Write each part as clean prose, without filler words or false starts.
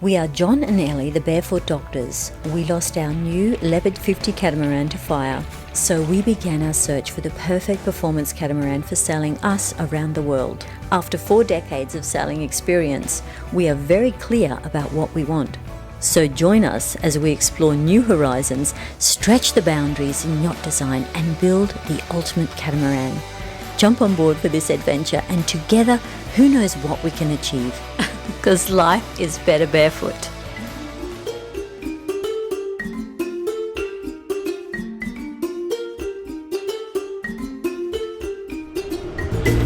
We are John and Ellie, the Barefoot Doctors. We lost our new Leopard 50 catamaran to fire, so we began our search for the perfect performance catamaran for sailing us around the world. After 4 decades of sailing experience, we are very clear about what we want. So join us as we explore new horizons, stretch the boundaries in yacht design, and build the ultimate catamaran. Jump on board for this adventure, and together, who knows what we can achieve? Because life is better barefoot.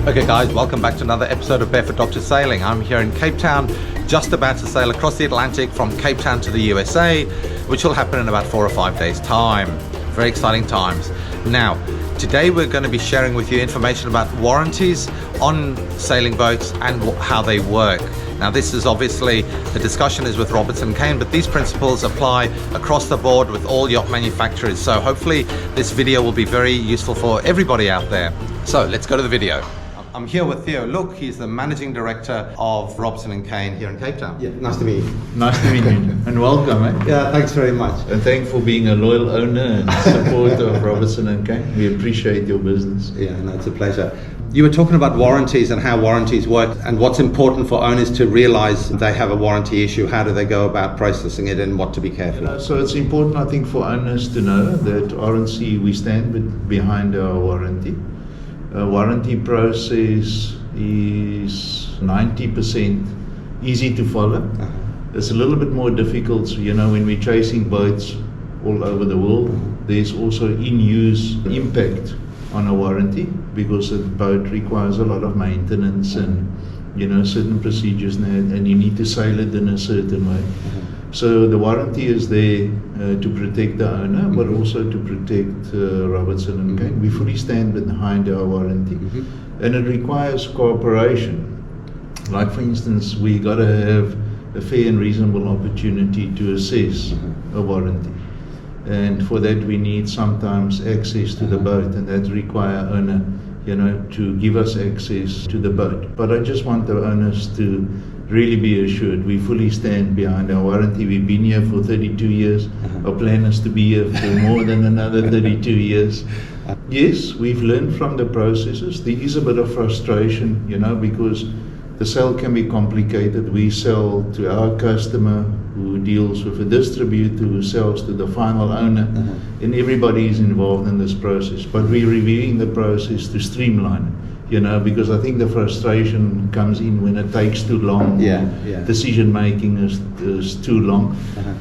Okay guys, welcome back to another episode of Barefoot Doctors Sailing. I'm here in Cape Town, just about to sail across the Atlantic from Cape Town to the USA, which will happen in about 4 or 5 days time. Very exciting times. Now, today we're going to be sharing with you information about warranties on sailing boats and how they work. Now this is obviously, the discussion is with Robertson and Caine, but these principles apply across the board with all yacht manufacturers. So hopefully this video will be very useful for everybody out there. So let's go to the video. I'm here with Theo Loock. He's the Managing Director of Robertson and Caine here in Cape Town. Yeah, nice to meet you. Nice to meet you, and welcome. Yeah, thanks very much. And thanks for being a loyal owner and supporter of Robertson and Caine. We appreciate your business. Yeah, no, it's a pleasure. You were talking about warranties and how warranties work and what's important for owners to realize they have a warranty issue. How do they go about processing it and what to be careful of? So it's important, I think, for owners to know that RNC, we stand behind our warranty. Warranty process is 90% easy to follow. It's a little bit more difficult, so, when we're chasing boats all over the world, there's also in-use impact on a warranty because a boat requires a lot of maintenance and certain procedures, and you need to sail it in a certain way. So the warranty is there to protect the owner, but also to protect Robertson and Caine. We fully stand behind our warranty, and it requires cooperation. Like for instance, we got to have a fair and reasonable opportunity to assess a warranty, and for that we need sometimes access to the boat, and that require owner, to give us access to the boat. But I just want the owners to really be assured we fully stand behind our warranty. We've been here for 32 years. Our plan is to be here for more than another 32 years. Yes, we've learned from the processes. There is a bit of frustration, because the sale can be complicated. We sell to our customer who deals with a distributor who sells to the final owner, and everybody is involved in this process. But we're reviewing the process to streamline it. Because I think the frustration comes in when it takes too long. Decision making is too long.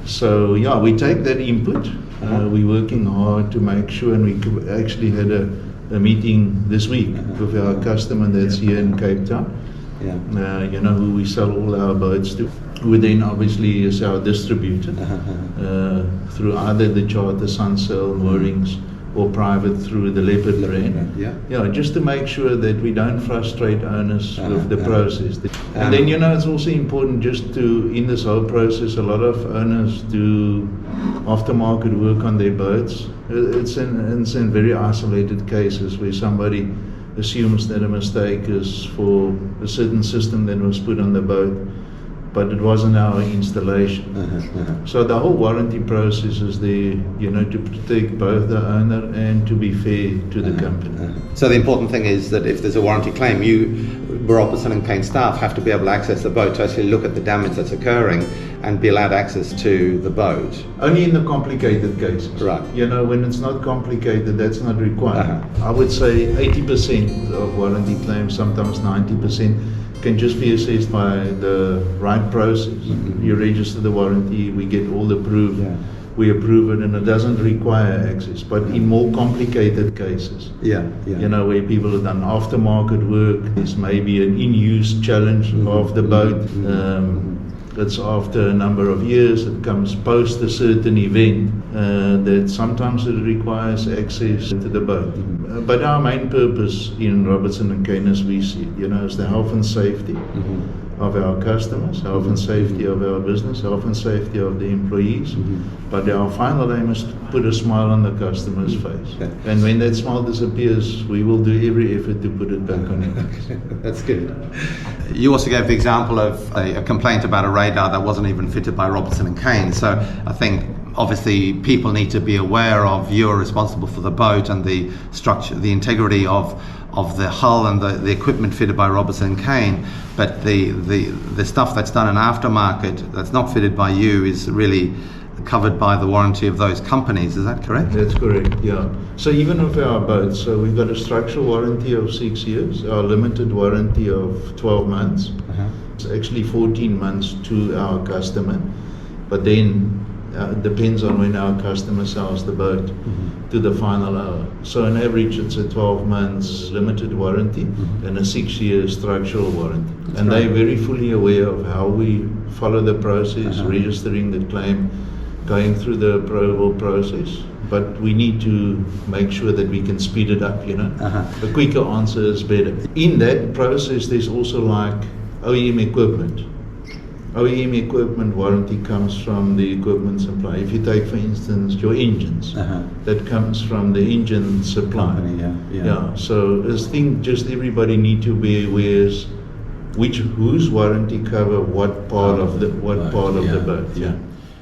So we take that input. We're working hard to make sure, and we actually had a meeting this week with our customer that's here in Cape Town. Who we sell all our boats to, who then obviously is our distributor through either the charter, Sunsail, moorings, or private through the Leopard brand. Just to make sure that we don't frustrate owners with the process. And then it's also important just to, in this whole process, a lot of owners do aftermarket work on their boats. It's in very isolated cases where somebody assumes that a mistake is for a certain system that was put on the boat, but it wasn't our installation. So the whole warranty process is there, to protect both the owner and to be fair to the company. So the important thing is that if there's a warranty claim, Robertson and Caine staff have to be able to access the boat to actually look at the damage that's occurring and be allowed access to the boat. Only in the complicated cases. Right. When it's not complicated, that's not required. I would say 80% of warranty claims, sometimes 90%, can just be assessed by the right process. You register the warranty, we get all the proof, we approve it, and it doesn't require access. But in more complicated cases, where people have done aftermarket work, there's maybe an in-use challenge of the boat. It's after a number of years, it comes post a certain event, that sometimes it requires access to the boat. But our main purpose in Robertson and Caine, as we see, is the health and safety of our customers, health and safety of our business, health and safety of the employees. But our final aim is to put a smile on the customer's face. Yeah. And when that smile disappears, we will do every effort to put it back on it. That's good. You also gave the example of a complaint about a radar that wasn't even fitted by Robertson and Caine. So I think obviously people need to be aware of you're responsible for the boat and the structure, the integrity of the hull and the equipment fitted by Robertson and Caine, but the stuff that's done in aftermarket that's not fitted by you is really covered by the warranty of those companies. Is that correct? That's correct, yeah. So even with our boats, so we've got a structural warranty of 6 years, our limited warranty of 12 months. It's actually 14 months to our customer, but then it depends on when our customer sells the boat to the final hour. So on average it's a 12 months limited warranty and a 6-year structural warranty. And they're very fully aware of how we follow the process, registering the claim, going through the approval process. But we need to make sure that we can speed it up, A quicker answer is better. In that process there's also like OEM equipment. OEM equipment warranty comes from the equipment supply. If you take, for instance, your engines, that comes from the engine supply. Company, So I think just everybody need to be aware whose warranty cover what part of the boat.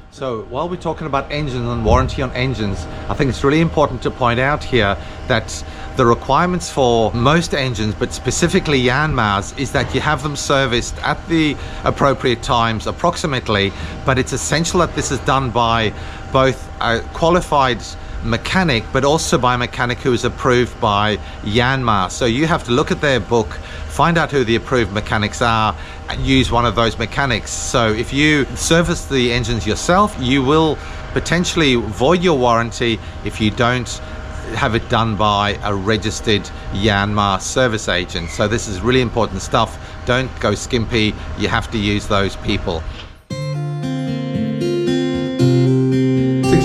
So while we're talking about engines and warranty on engines, I think it's really important to point out here that the requirements for most engines, but specifically Yanmar's, is that you have them serviced at the appropriate times approximately, but it's essential that this is done by both a qualified mechanic but also by a mechanic who is approved by Yanmar. So you have to look at their book, find out who the approved mechanics are, and use one of those mechanics. So if you service the engines yourself, you will potentially void your warranty if you don't have it done by a registered Yanmar service agent. So this is really important stuff. Don't go skimpy. You have to use those people. 6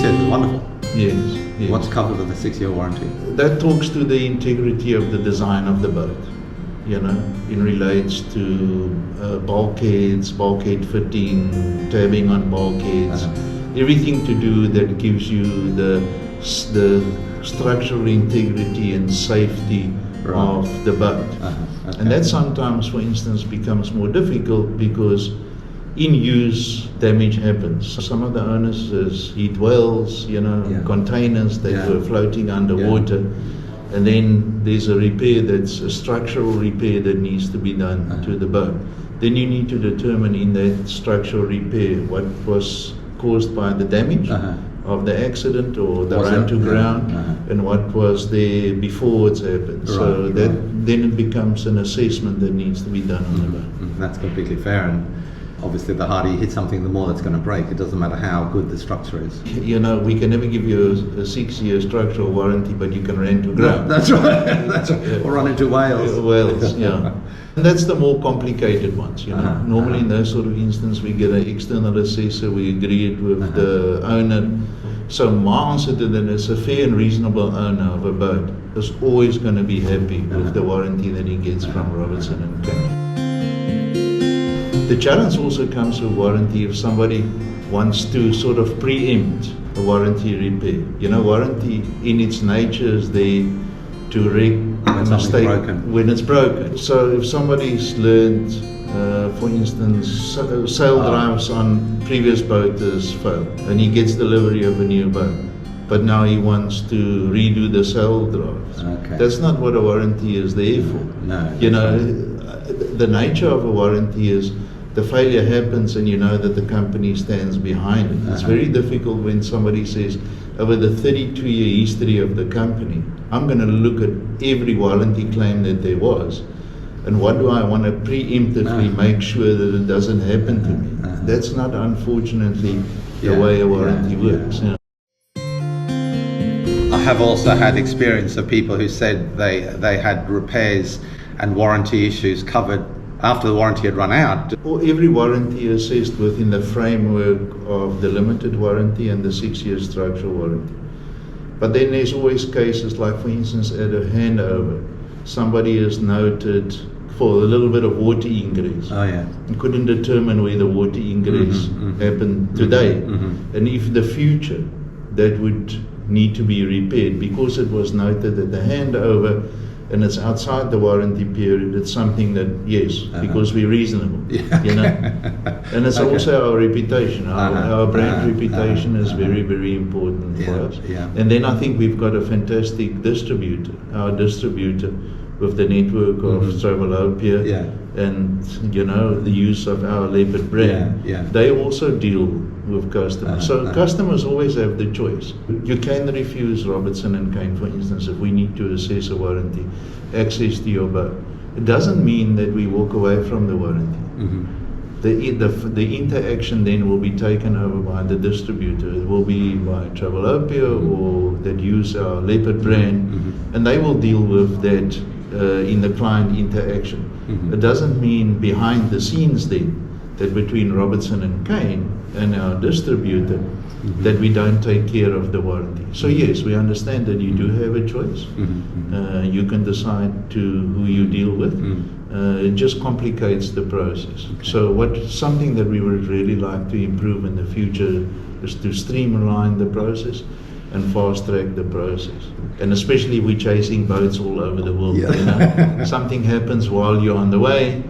years is wonderful. Yes. What's covered with the 6-year warranty? That talks to the integrity of the design of the boat, it relates to bulkheads, bulkhead fitting, tabbing on bulkheads, everything to do that gives you the structural integrity and safety of the boat. And that sometimes, for instance, becomes more difficult because in use damage happens. Some of the owners is heat wells, containers that were floating underwater, and then there's a repair that's a structural repair that needs to be done to the boat. Then you need to determine in that structural repair what was caused by the damage of the accident or the run to ground, and what was there before it's happened. So then it becomes an assessment that needs to be done on the boat. That's completely fair. And obviously the harder you hit something, the more that's going to break. It doesn't matter how good the structure is. We can never give you a 6-year structural warranty, but you can run to ground. That's right. That's right. Or run into whales. Whales, And that's the more complicated ones, Normally in those sort of instances, we get an external assessor, we agree it with the owner. So my answer to that is a fair and reasonable owner of a boat is always going to be happy with the warranty that he gets from Robertson and Caine. The challenge also comes with warranty if somebody wants to sort of preempt a warranty repair. Warranty in its nature is there to correct a mistake when it's broken. So if somebody's learned, for instance, sail drives on previous boat has failed and he gets delivery of a new boat, but now he wants to redo the sail drives. That's not what a warranty is there for. The nature of a warranty is the failure happens and you know that the company stands behind it. It's very difficult when somebody says, over the 32-year history of the company, I'm going to look at every warranty claim that there was, and what do I want to preemptively make sure that it doesn't happen to me. That's not, unfortunately, the way a warranty works. I have also had experience of people who said they had repairs and warranty issues covered after the warranty had run out. Every warranty assessed within the framework of the limited warranty and the 6-year structural warranty. But then there's always cases like, for instance, at a handover, somebody has noted for a little bit of water ingress. Oh yeah. You couldn't determine where the water ingress happened today. And if the future that would need to be repaired, because it was noted that the handover and it's outside the warranty period, it's something that, yes, because we're reasonable, you know. And it's also our reputation, our brand reputation is very, very important for us. And then I think we've got a fantastic distributor, our distributor with the network of Travelopia and, you know, the use of our Leopard brand. They also deal with customers. So customers always have the choice. You can refuse Robertson and Caine, for instance, if we need to assess a warranty, access to your boat. It doesn't mean that we walk away from the warranty. The interaction then will be taken over by the distributor. It will be by Travelopia or that use our Leopard brand, and they will deal with that in the client interaction. It doesn't mean behind the scenes then that between Robertson and Caine and our distributor that we don't take care of the warranty. So yes, we understand that you do have a choice. You can decide to who you deal with. It just complicates the process. So something that we would really like to improve in the future is to streamline the process and fast track the process. And especially we're chasing boats all over the world. You know? Something happens while you're on the way.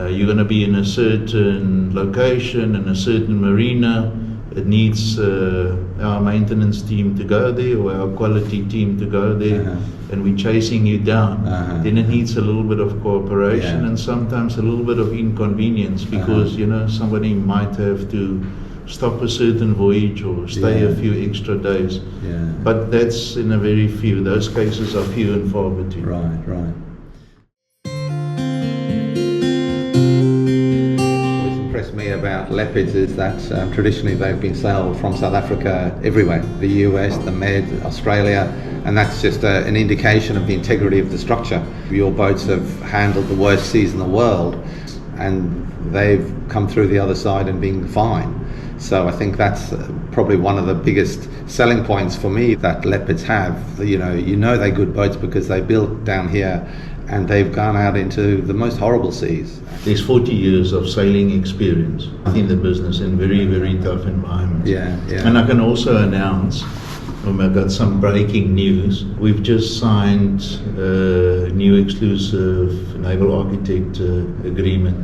You're going to be in a certain location, in a certain marina. It needs our maintenance team to go there or our quality team to go there, and we're chasing you down. Then it needs a little bit of cooperation and sometimes a little bit of inconvenience because, you know, somebody might have to stop a certain voyage or stay a few extra days. But that's in a very few. Those cases are few and far between. Right. Me about Leopards is that traditionally they've been sailed from South Africa everywhere, the US, the Med, Australia, and that's just an indication of the integrity of the structure. Your boats have handled the worst seas in the world and they've come through the other side and been fine. So I think that's probably one of the biggest selling points for me that Leopards have. You know they're good boats because they built down here and they've gone out into the most horrible seas. There's 40 years of sailing experience in the business in very, very tough environments. And I can also announce, I've got some breaking news. We've just signed a new exclusive naval architect agreement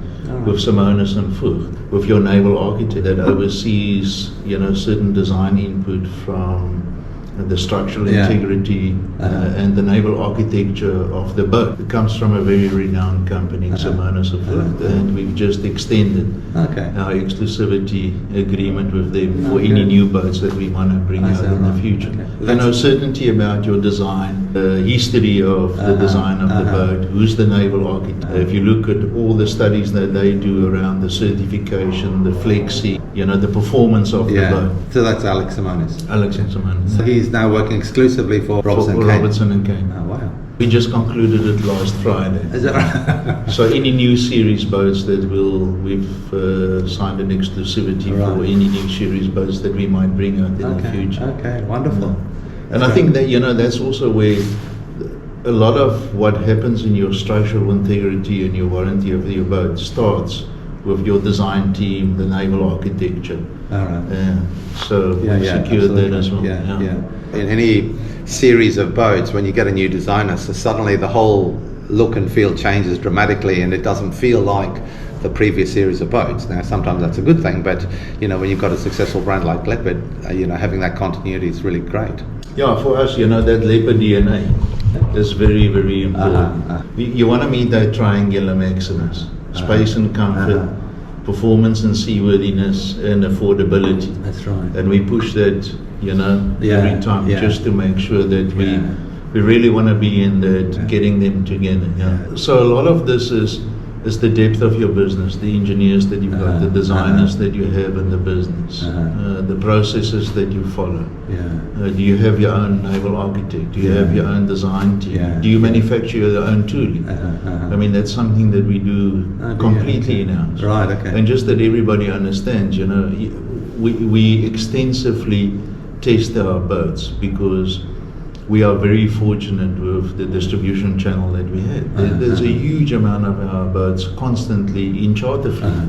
with Simonis and Voogd, with your naval architect that oversees, you know, certain design input from the structural integrity and the naval architecture of the boat. It comes from a very renowned company, Simonis and Voogd, and we've just extended our exclusivity agreement with them for any new boats that we want to bring out in the future. You know, certainty about your design, the history of the design of the boat, who's the naval architect. If you look at all the studies that they do around the certification, the flexi, you know, the performance of the boat. So that's Alex Simonis. Alex Simonis. So he's now working exclusively for Robertson and Caine. Oh wow. We just concluded it last Friday. Is that right? So any new series boats that we've signed an exclusivity for any new series boats that we might bring out in the future. Okay, wonderful. And I think that, you know, that's also where a lot of what happens in your structural integrity and your warranty of your boat starts with your design team, the naval architecture. So we secured that as well. In any series of boats, when you get a new designer, so suddenly the whole look and feel changes dramatically and it doesn't feel like the previous series of boats. Now sometimes that's a good thing, but you know, when you've got a successful brand like Leopard, you know, having that continuity is really great. Yeah, for us, you know, that Leopard DNA is very, very important. You want to meet that triangular maximus: space and comfort, performance and seaworthiness, and affordability. That's right. And we push that, you know, every time just to make sure that we really want to be in that, getting them together. So a lot of this is the depth of your business, the engineers that you've got, the designers that you have in the business, the processes that you follow. Do you have your own naval architect? Do you have your own design team? Do you manufacture your own tooling? I mean, that's something that we do completely in-house. Right, okay. And just that everybody understands, you know, we extensively test our boats because we are very fortunate with the distribution channel that we had. There's a huge amount of our boats constantly in charter fleet.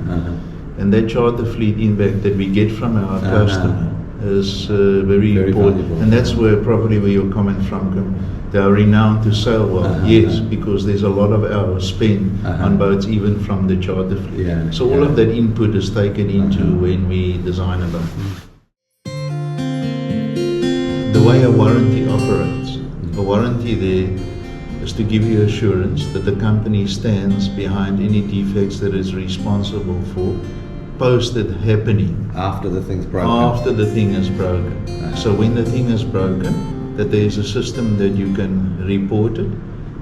And that charter fleet impact that we get from our customer is very important. Valuable. And that's where probably where your comment from, they are renowned to sail well. Yes, because there's a lot of hours spent on boats even from the charter fleet. So all of that input is taken into when we design a boat. The way a warranty operates, a warranty there is to give you assurance that the company stands behind any defects that it's responsible for post it happening. After the thing's broken. After the thing is broken. So when the thing is broken, that there's a system that you can report it,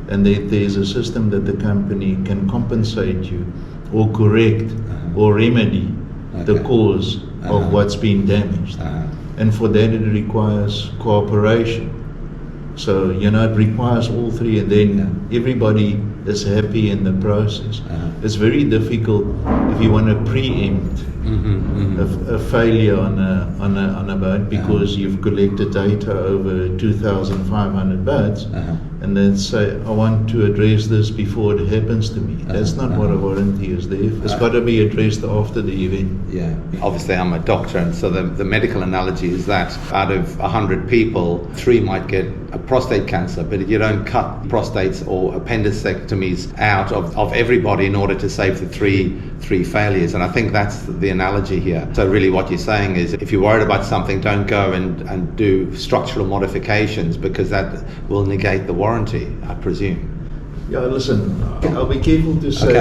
and that there's a system that the company can compensate you or correct or remedy the cause of what's been damaged. And for that it requires cooperation. So, it requires all three, and then everybody is happy in the process. It's very difficult if you want to preempt a failure on a boat because you've collected data over 2,500 boats, and then say, I want to address this before it happens to me. That's not what a warranty is there for. It's got to be addressed after the event. Yeah. Obviously, I'm a doctor, and so the medical analogy is that out of 100 people, 3 might get a prostate cancer, but you don't cut prostates or appendectomies out of everybody in order to save the three failures. And I think that's the analogy here. So really what you're saying is, if you're worried about something, don't go and do structural modifications, because that will negate the warranty, I presume. Yeah, listen, I'll be careful to say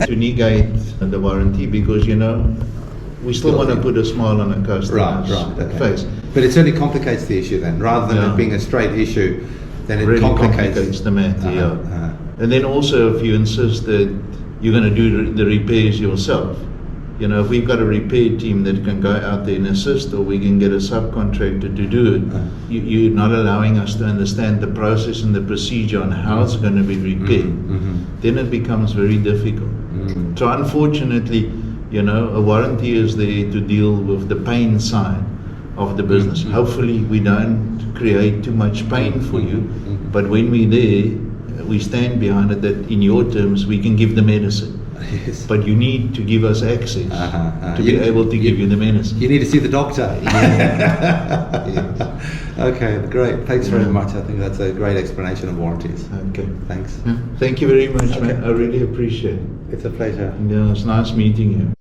to negate the warranty, because we still want to put a smile on a customer's face. But it certainly complicates the issue then, rather than it being a straight issue, then it really complicates the matter. And then also, if you insist that you're going to do the repairs yourself, if we've got a repair team that can go out there and assist, or we can get a subcontractor to do it, you're not allowing us to understand the process and the procedure on how it's going to be repaired. Then it becomes very difficult. So unfortunately, a warranty is there to deal with the pain side of the business. Hopefully we don't create too much pain for you, but when we're there, we stand behind it that in your terms we can give the medicine. Yes. But you need to give us access to be able to give you the medicine. You need to see the doctor. Okay, great. Thanks very much. I think that's a great explanation of warranties. Okay. Thanks. Thank you very much, man. I really appreciate it. It's a pleasure. Yeah, it's nice meeting you.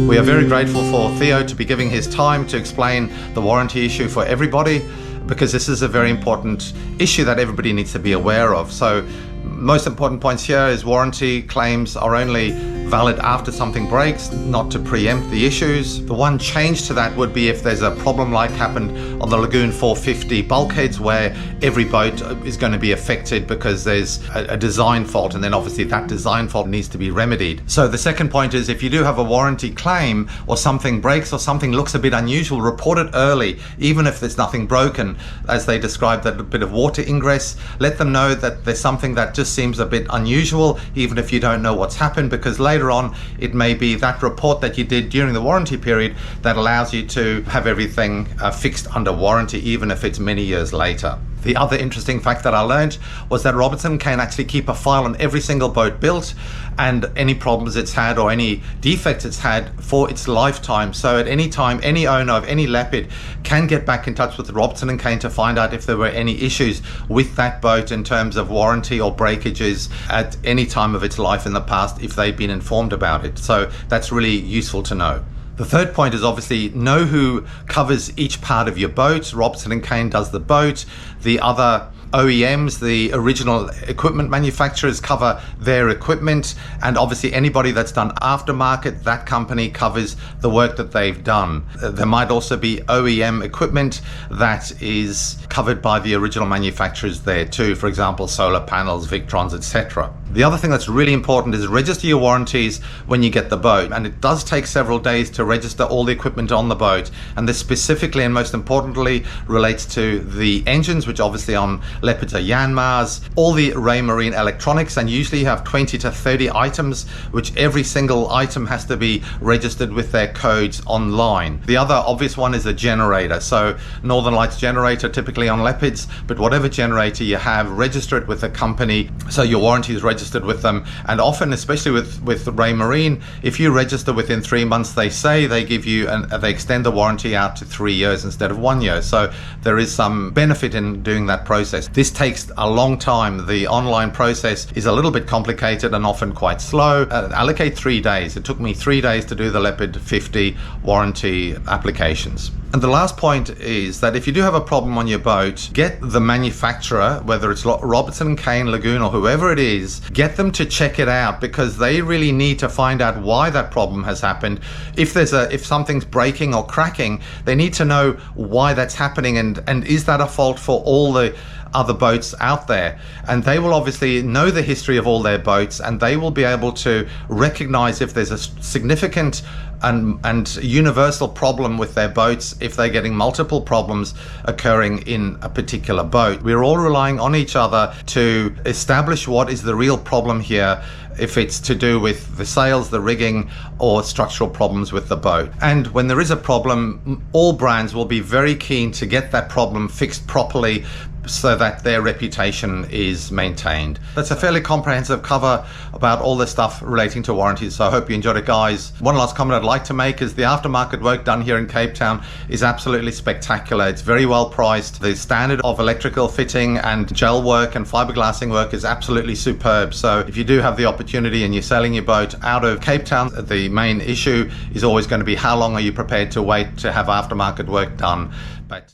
We are very grateful for Theo to be giving his time to explain the warranty issue for everybody, because this is a very important issue that everybody needs to be aware of. So most important points here is warranty claims are only valid after something breaks, not to preempt the issues. The one change to that would be if there's a problem like happened on the Lagoon 450 bulkheads, where every boat is going to be affected because there's a design fault, and then obviously that design fault needs to be remedied. So the second point is, if you do have a warranty claim, or something breaks or something looks a bit unusual, report it early, even if there's nothing broken. As they described, that a bit of water ingress, let them know that there's something that just seems a bit unusual, even if you don't know what's happened, because later on it may be that report that you did during the warranty period that allows you to have everything fixed under warranty, even if it's many years later. The other interesting fact that I learned was that Robertson and Caine actually keep a file on every single boat built, and any problems it's had or any defects it's had for its lifetime. So at any time, any owner of any Leopard can get back in touch with Robertson and Caine to find out if there were any issues with that boat in terms of warranty or breakages at any time of its life in the past, if they've been informed about it. So that's really useful to know. The third point is obviously know who covers each part of your boat. Robertson and Caine does the boat. The other OEMs, the original equipment manufacturers, cover their equipment, and obviously anybody that's done aftermarket, that company covers the work that they've done. There might also be OEM equipment that is covered by the original manufacturers there too, for example solar panels, Victrons, etc. The other thing that's really important is register your warranties when you get the boat, and it does take several days to register all the equipment on the boat, and this specifically and most importantly relates to the engines, which obviously on Leopards are Yanmars, all the Raymarine electronics, and usually you have 20 to 30 items, which every single item has to be registered with their codes online. The other obvious one is a generator. So Northern Lights generator typically on Leopards, but whatever generator you have, register it with the company so your warranty is registered with them. And often, especially with Raymarine, if you register within 3 months, they say they give you they extend the warranty out to 3 years instead of 1 year. So there is some benefit in doing that process. This takes a long time. The online process is a little bit complicated and often quite slow. Allocate 3 days. It took me 3 days to do the Leopard 50 warranty applications. And the last point is that if you do have a problem on your boat, get the manufacturer, whether it's Robertson and Caine, Lagoon, or whoever it is, get them to check it out, because they really need to find out why that problem has happened. If something's breaking or cracking, they need to know why that's happening, and is that a fault for all the other boats out there. And they will obviously know the history of all their boats, and they will be able to recognize if there's a significant and universal problem with their boats, if they're getting multiple problems occurring in a particular boat. We're all relying on each other to establish what is the real problem here, if it's to do with the sails, the rigging, or structural problems with the boat. And when there is a problem, all brands will be very keen to get that problem fixed properly so that their reputation is maintained. That's a fairly comprehensive cover about all the stuff relating to warranties, so I hope you enjoyed it, guys. One last comment I'd like to make is the aftermarket work done here in Cape Town is absolutely spectacular. It's very well priced. The standard of electrical fitting and gel work and fiberglassing work is absolutely superb. So if you do have the opportunity and you're sailing your boat out of Cape Town, the main issue is always going to be how long are you prepared to wait to have aftermarket work done. But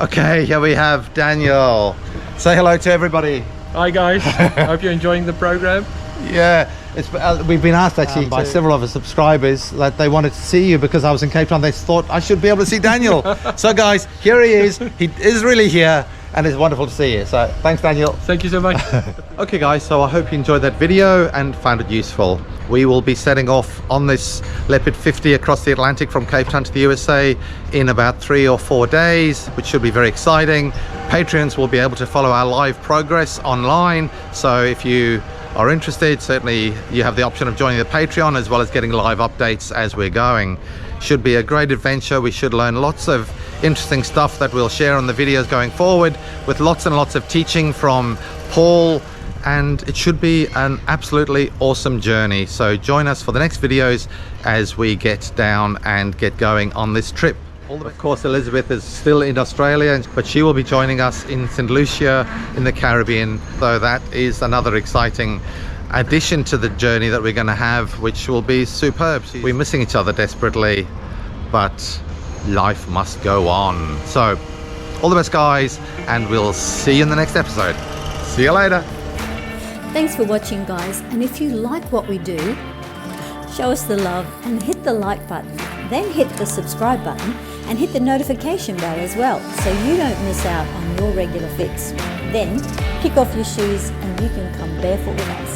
okay, here we have Daniel. Say hello to everybody. Hi guys, hope you're enjoying the program. Yeah, we've been asked actually by several of our subscribers that they wanted to see you because I was in Cape Town. They thought I should be able to see Daniel. So guys, here he is. He is really here, and it's wonderful to see you. So thanks, Daniel. Thank you so much. Okay guys, so I hope you enjoyed that video and found it useful. We will be setting off on this Leopard 50 across the Atlantic from Cape Town to the USA in about 3 or 4 days, which should be very exciting. Patreons will be able to follow our live progress online. So if you are interested, certainly you have the option of joining the Patreon as well as getting live updates as we're going. Should be a great adventure. We should learn lots of interesting stuff that we'll share on the videos going forward, with lots and lots of teaching from Paul, and it should be an absolutely awesome journey. So join us for the next videos as we get down and get going on this trip. Of course, Elizabeth is still in Australia, but she will be joining us in St. Lucia in the Caribbean. So that is another exciting addition to the journey that we're going to have, which will be superb. We're missing each other desperately, but life must go on. So all the best, guys, and we'll see you in the next episode. See you later. Thanks for watching, guys, and if you like what we do, show us the love and hit the like button, then hit the subscribe button and hit the notification bell as well, so you don't miss out on your regular fix. Then kick off your shoes and you can come barefoot with us.